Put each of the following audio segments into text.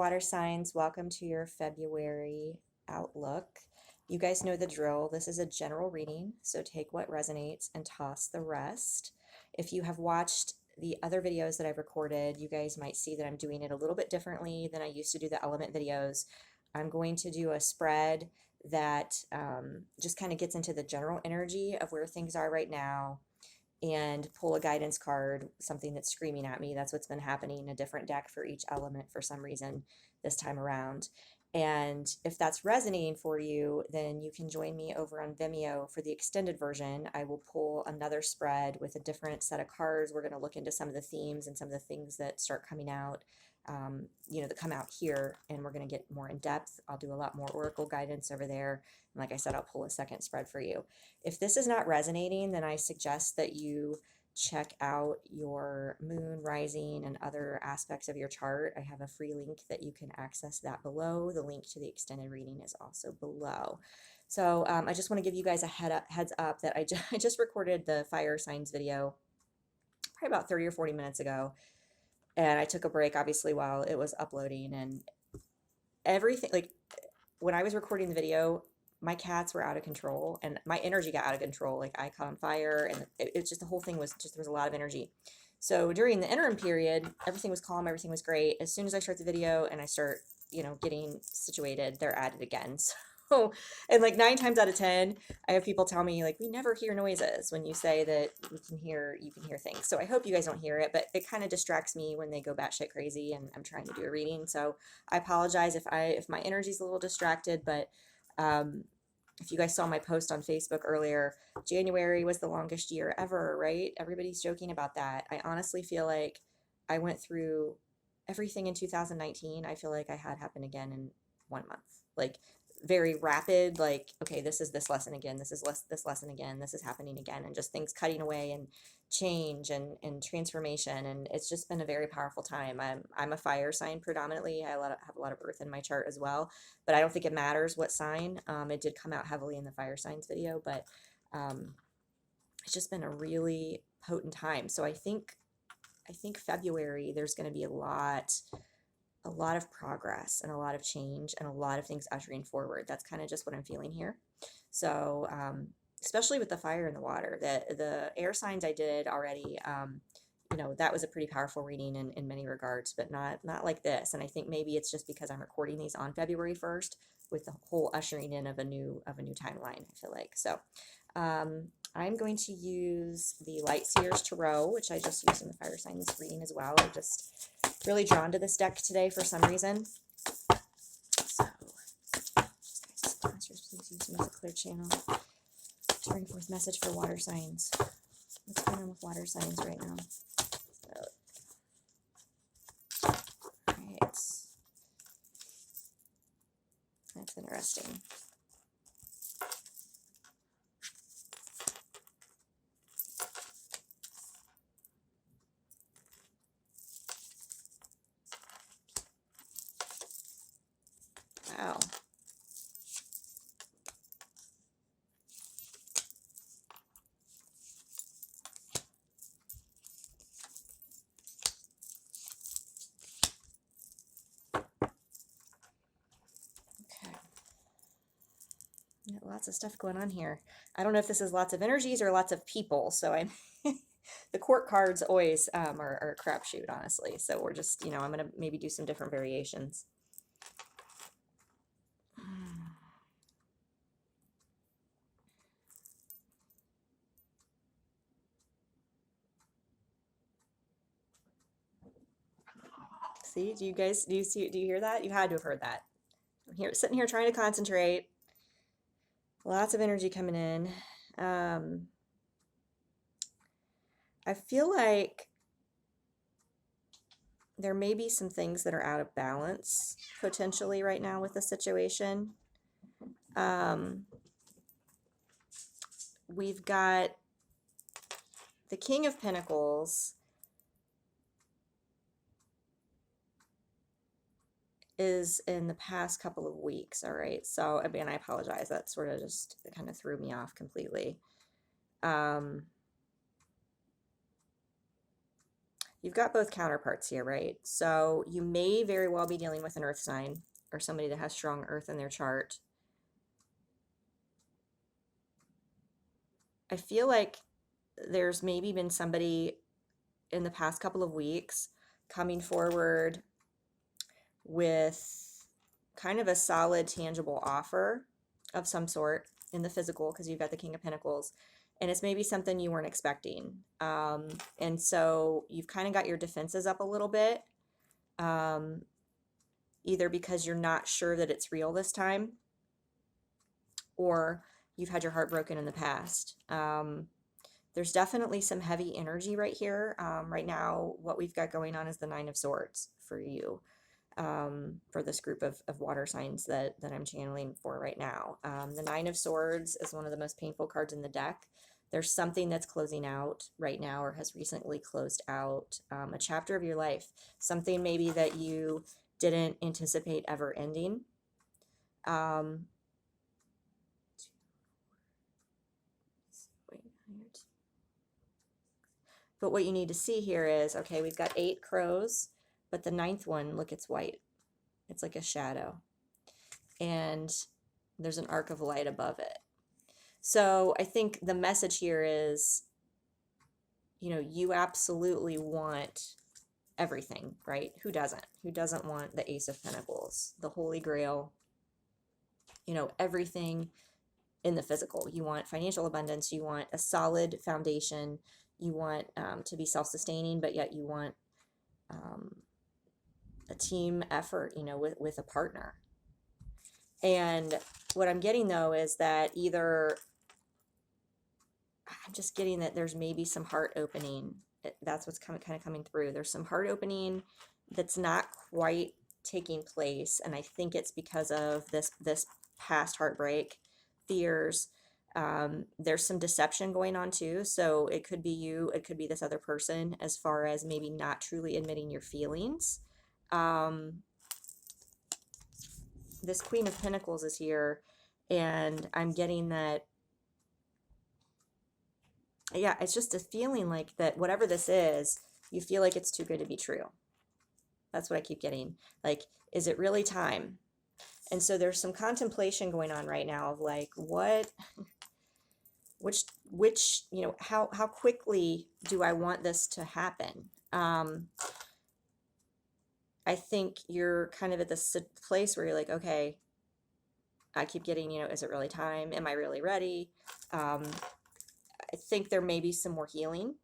water signs, welcome to your February outlook. You guys know the drill. This is a general reading, so take what resonates and toss the rest. If you have watched the other videos that I've recorded, you guys might see that I'm doing it a little bit differently than I used to do the element videos. I'm going to do a spread that just kind of gets into the general energy of where things are right now and pull a guidance card, something that's screaming at me. That's what's been happening, a different deck for each element for some reason this time around. And if that's resonating for you, then you can join me over on Vimeo for the extended version. I will pull another spread with a different set of cards. We're going to look into some of the themes and some of the things that start coming out, that come out here, and we're going to get more in depth. I'll do a lot more oracle guidance over there. And like I said, I'll pull a second spread for you. If this is not resonating, then I suggest that you check out your moon, rising, and other aspects of your chart. I have a free link that you can access that below. The link to the extended reading is also below. So I just want to give you guys a heads up that I just recorded the fire signs video probably about 30 or 40 minutes ago. And I took a break, obviously, while it was uploading. And everything, like when I was recording the video, my cats were out of control and my energy got out of control. Like I caught on fire, and it's just the whole thing was just, there was a lot of energy. So during the interim period, everything was calm, everything was great. As soon as I start the video and I start, getting situated, they're at it again. So, and like 9 times out of 10, I have people tell me like, we never hear noises when you say that you can hear things. So I hope you guys don't hear it, but it kind of distracts me when they go batshit crazy and I'm trying to do a reading. So I apologize if my energy's a little distracted, but if you guys saw my post on Facebook earlier, January was the longest year ever, right? Everybody's joking about that. I honestly feel like I went through everything in 2019. I feel like I had happen again in 1 month. Like very rapid, like, okay, this is this lesson again, this is this lesson again, this is happening again, and just things cutting away and change and transformation. And it's just been a very powerful time. I'm a fire sign predominantly. I have a lot of earth in my chart as well, but I don't think it matters what sign. It did come out heavily in the fire signs video, but it's just been a really potent time. So I think February there's going to be a lot of progress and a lot of change and a lot of things ushering forward. That's kind of just what I'm feeling here. So especially with the fire and the water, the air signs I did already, that was a pretty powerful reading in many regards, but not like this. And I think maybe it's just because I'm recording these on February 1st with the whole ushering in of a new timeline, I feel like. So I'm going to use the Light Seers Tarot, which I just used in the fire signs reading as well. I'm just really drawn to this deck today for some reason. So, sponsors, please use me as a clear channel to bring forth message for water signs. What's going on with water signs right now? So, alright. That's interesting. Wow. Okay. Lots of stuff going on here. I don't know if this is lots of energies or lots of people. So I'm the court cards always are a crapshoot, honestly. So we're just, I'm gonna maybe do some different variations. See, do you hear that? You had to have heard that. I'm here, sitting here trying to concentrate. Lots of energy coming in. I feel like there may be some things that are out of balance potentially right now with the situation. We've got the King of Pentacles is in the past couple of weeks. All right. So, I mean, I apologize. That sort of just kind of threw me off completely. you've got both counterparts here, right? So you may very well be dealing with an earth sign or somebody that has strong earth in their chart. I feel like there's maybe been somebody in the past couple of weeks coming forward with kind of a solid, tangible offer of some sort in the physical, because you've got the King of Pentacles, and it's maybe something you weren't expecting. And so you've kind of got your defenses up a little bit, either because you're not sure that it's real this time, or you've had your heart broken in the past. There's definitely some heavy energy right here. Right now, what we've got going on is the Nine of Swords for you, for this group of water signs that I'm channeling for right now. The Nine of Swords is one of the most painful cards in the deck. There's something that's closing out right now, or has recently closed out, a chapter of your life, something maybe that you didn't anticipate ever ending. But what you need to see here is, okay, we've got 8 crows, but the 9th one, look, it's white. It's like a shadow. And there's an arc of light above it. So I think the message here is, you know, you absolutely want everything, right? Who doesn't? Who doesn't want the Ace of Pentacles, the Holy Grail, you know, everything in the physical? You want financial abundance. You want a solid foundation. You want to be self-sustaining, but yet you want a team effort, you know, with a partner. And what I'm getting, though, is that either I'm just getting that there's maybe some heart opening. That's what's kind of coming through. There's some heart opening that's not quite taking place, and I think it's because of this past heartbreak, fears. There's some deception going on too. So it could be you, it could be this other person, as far as maybe not truly admitting your feelings. This Queen of Pentacles is here, and I'm getting that, yeah, it's just a feeling like that whatever this is, you feel like it's too good to be true. That's what I keep getting. Like, is it really time? And so there's some contemplation going on right now of like, which, you know, how quickly do I want this to happen? I think you're kind of at this place where you're like, okay, I keep getting, you know, is it really time? Am I really ready? I think there may be some more healing.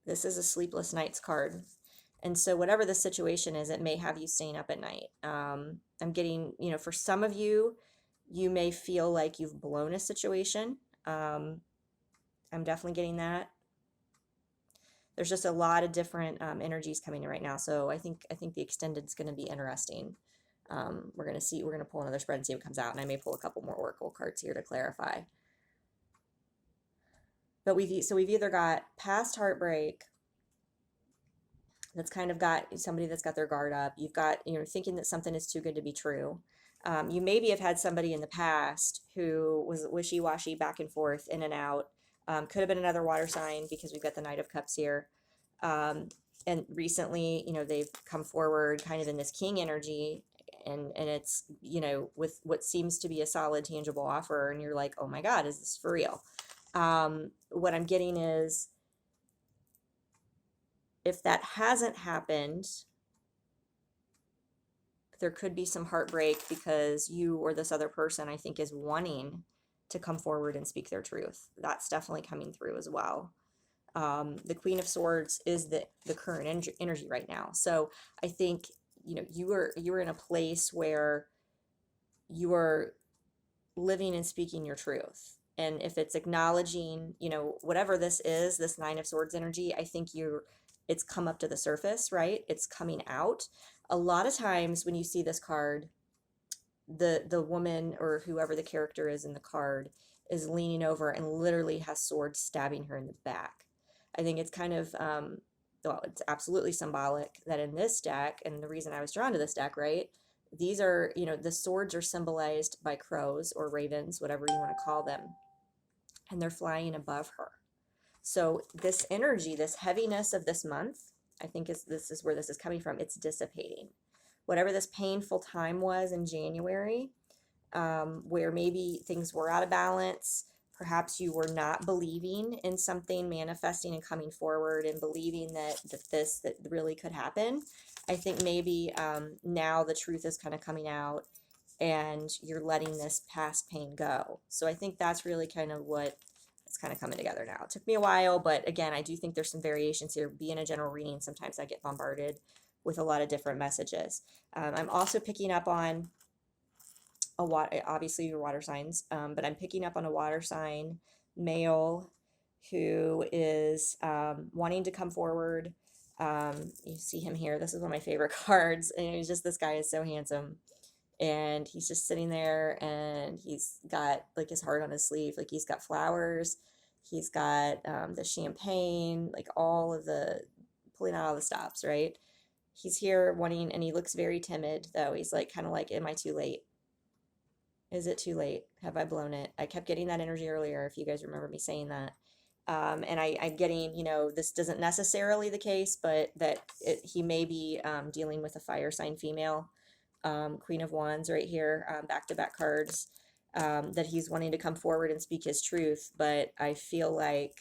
This is a sleepless nights card. And so whatever the situation is, it may have you staying up at night. I'm getting, you know, for some of you, you may feel like you've blown a situation. I'm definitely getting that. There's just a lot of different energies coming in right now. So I think the extended is going to be interesting. We're going to pull another spread and see what comes out. And I may pull a couple more oracle cards here to clarify. But we've either got past heartbreak that's kind of got somebody that's got their guard up. You've got, you know, thinking that something is too good to be true. You maybe have had somebody in the past who was wishy-washy, back and forth, in and out. Could have been another water sign, because we've got the Knight of Cups here. And recently, you know, they've come forward kind of in this king energy, and it's, you know, with what seems to be a solid, tangible offer, and you're like, oh my God, is this for real? What I'm getting is, if that hasn't happened, there could be some heartbreak because you or this other person, I think, is wanting to come forward and speak their truth. That's definitely coming through as well. The Queen of Swords is the current energy right now. So I think, you know, you are in a place where you are living and speaking your truth. And if it's acknowledging, you know, whatever this is, this Nine of Swords energy, I think it's come up to the surface, right? It's coming out. A lot of times when you see this card, the woman or whoever the character is in the card is leaning over and literally has swords stabbing her in the back. I think it's kind of, well, it's absolutely symbolic that in this deck, and the reason I was drawn to this deck, right? These are, you know, the swords are symbolized by crows or ravens, whatever you want to call them, and they're flying above her. So this energy, this heaviness of this month, I think this is where this is coming from. It's dissipating. Whatever this painful time was in January, where maybe things were out of balance, perhaps you were not believing in something manifesting and coming forward and believing that really could happen. I think maybe now the truth is kind of coming out and you're letting this past pain go. So I think that's really kind of what it's kind of coming together now. It took me a while, but again, I do think there's some variations here. Being a general reading, sometimes I get bombarded with a lot of different messages. I'm also picking up on obviously your water signs, but I'm picking up on a water sign male who is wanting to come forward. You see him here. This is one of my favorite cards, and he's just, this guy is so handsome, and he's just sitting there, and he's got like his heart on his sleeve, like he's got flowers, he's got the champagne, like all of the pulling out all the stops, right? He's here wanting, and he looks very timid though. He's like kind of like, am I too late? Is it too late? Have I blown it? I kept getting that energy earlier, if you guys remember me saying that. And I'm getting, this doesn't necessarily the case, but that he may be dealing with a fire sign female, Queen of Wands right here, back-to-back cards, that he's wanting to come forward and speak his truth, but I feel like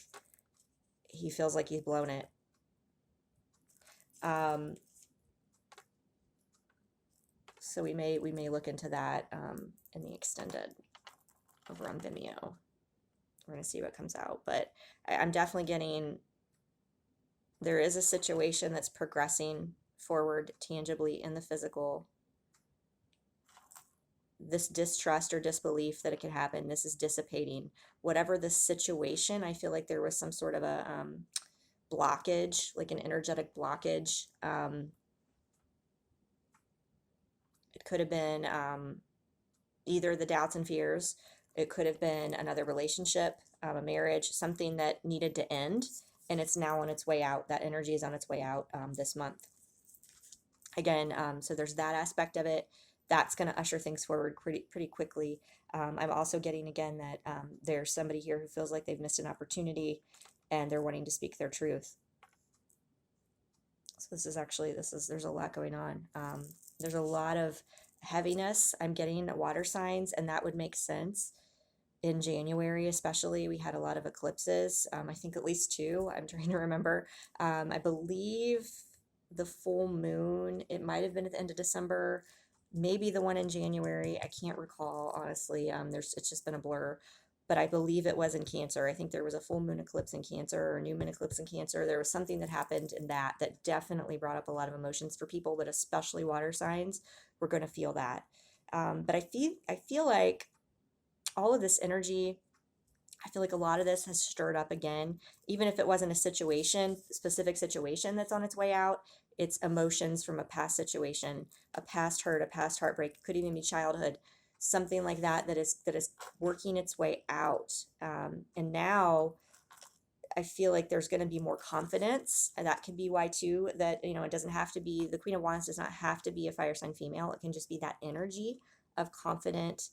he feels like he's blown it. So we may look into that in the extended over on Vimeo. We're going to see what comes out, but I'm definitely getting, there is a situation that's progressing forward tangibly in the physical. This distrust or disbelief that it could happen, this is dissipating. Whatever the situation, I feel like there was some sort of a blockage, like an energetic blockage. It could have been either the doubts and fears. It could have been another relationship, a marriage, something that needed to end, and it's now on its way out. That energy is on its way out this month. Again, so there's that aspect of it. That's going to usher things forward pretty quickly. I'm also getting, again, that there's somebody here who feels like they've missed an opportunity and they're wanting to speak their truth. So there's a lot going on. There's a lot of heaviness. I'm getting water signs, and that would make sense. In January, especially, we had a lot of eclipses. I think at least 2. I'm trying to remember. I believe the full moon, it might have been at the end of December, maybe the one in January. I can't recall, honestly. It's just been a blur, but I believe it was in Cancer. I think there was a full moon eclipse in Cancer or a new moon eclipse in Cancer. There was something that happened in that definitely brought up a lot of emotions for people, but especially water signs. We're going to feel that. But I feel like all of this energy, I feel like a lot of this has stirred up again, even if it wasn't a specific situation that's on its way out. It's emotions from a past situation, a past hurt, a past heartbreak. It could even be childhood, something like that is working its way out. And now I feel like there's going to be more confidence, and that can be why too, that, it doesn't have to be, the Queen of Wands does not have to be a fire sign female. It can just be that energy of confident,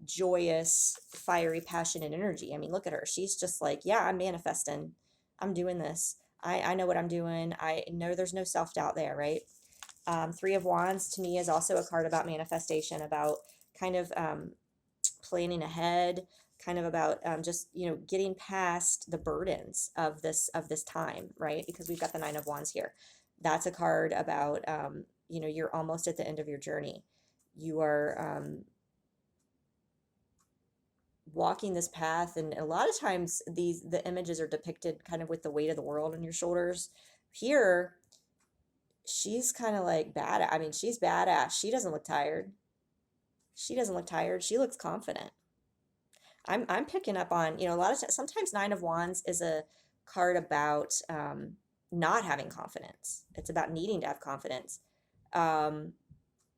joyous, fiery, passionate energy. I mean, look at her. She's just like, yeah, I'm manifesting. I'm doing this. I know what I'm doing. I know there's no self-doubt there, right? 3 of Wands to me is also a card about manifestation, about kind of planning ahead, kind of about just, getting past the burdens of this time, right? Because we've got the 9 of Wands here. That's a card about, you're almost at the end of your journey. You are walking this path, and a lot of times the images are depicted kind of with the weight of the world on your shoulders. Here, she's kind of like bad. I mean, she's badass. She doesn't look tired. She looks confident. I'm picking up on, a lot of times, sometimes 9 of Wands is a card about not having confidence. It's about needing to have confidence.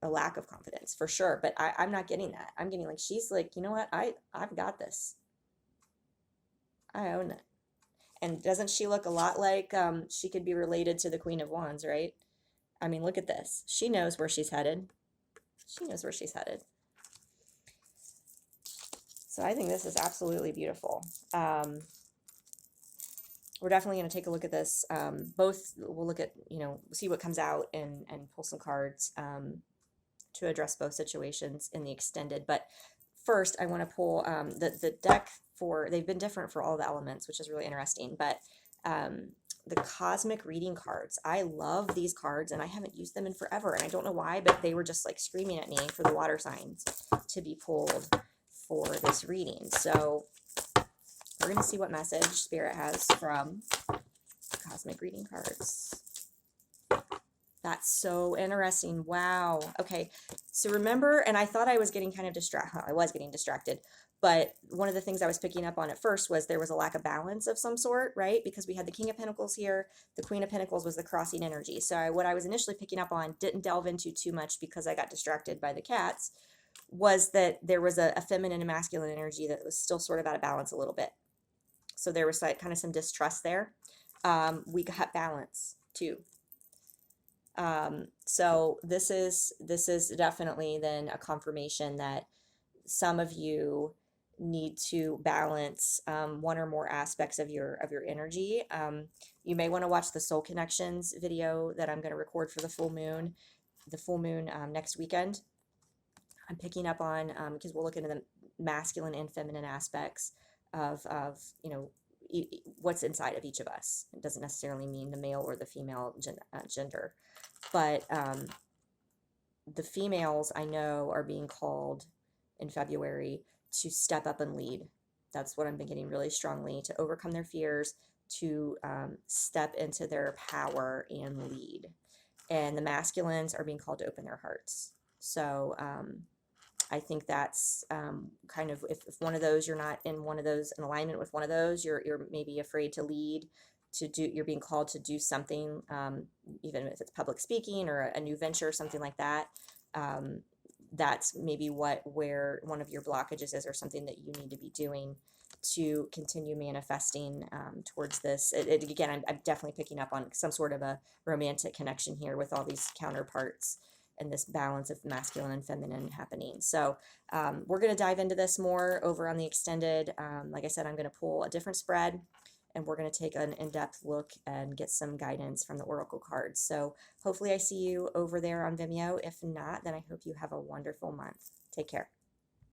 A lack of confidence for sure, but I'm not getting that. I'm getting like, she's like, you know what, I've got this. I own it. And doesn't she look a lot like she could be related to the Queen of Wands, right? I mean, look at this. She knows where she's headed. So I think this is absolutely beautiful. We're definitely going to take a look at this. Both we'll look at, see what comes out and pull some cards to address both situations in the extended. But first, I want to pull the deck for, they've been different for all the elements, which is really interesting. But the cosmic reading cards, I love these cards and I haven't used them in forever. And I don't know why, but they were just like screaming at me for the water signs to be pulled for this reading. So we're going to see what message Spirit has from cosmic reading cards. That's so interesting. Wow. Okay. So remember, and I thought I was getting kind of distracted. I was getting distracted. But one of the things I was picking up on at first was there was a lack of balance of some sort, right? Because we had the King of Pentacles here. The Queen of Pentacles was the crossing energy. So what I was initially picking up on, didn't delve into too much because I got distracted by the cats, was that there was a feminine and masculine energy that was still sort of out of balance a little bit. So there was like kind of some distrust there. We got balance too. So this is definitely then a confirmation that some of you need to balance one or more aspects of your energy. You may want to watch the Soul Connections video that I'm going to record for the full moon next weekend. I'm picking up on because we'll look into the masculine and feminine aspects of what's inside of each of us. It doesn't necessarily mean the male or the female gender, but the females I know are being called in February to step up and lead. That's what I'm getting really strongly, to overcome their fears, to step into their power and lead. And the masculines are being called to open their hearts. So I think that's kind of, if one of those, you're not in one of those, in alignment with one of those, you're maybe afraid to lead, you're being called to do something, even if it's public speaking or a new venture, something like that. That's maybe where one of your blockages is, or something that you need to be doing to continue manifesting towards this. Again, I'm definitely picking up on some sort of a romantic connection here with all these counterparts and this balance of masculine and feminine happening. So we're going to dive into this more over on the extended. Like I said, I'm going to pull a different spread, and we're going to take an in-depth look and get some guidance from the Oracle cards. So hopefully I see you over there on Vimeo. If not, then I hope you have a wonderful month. Take care.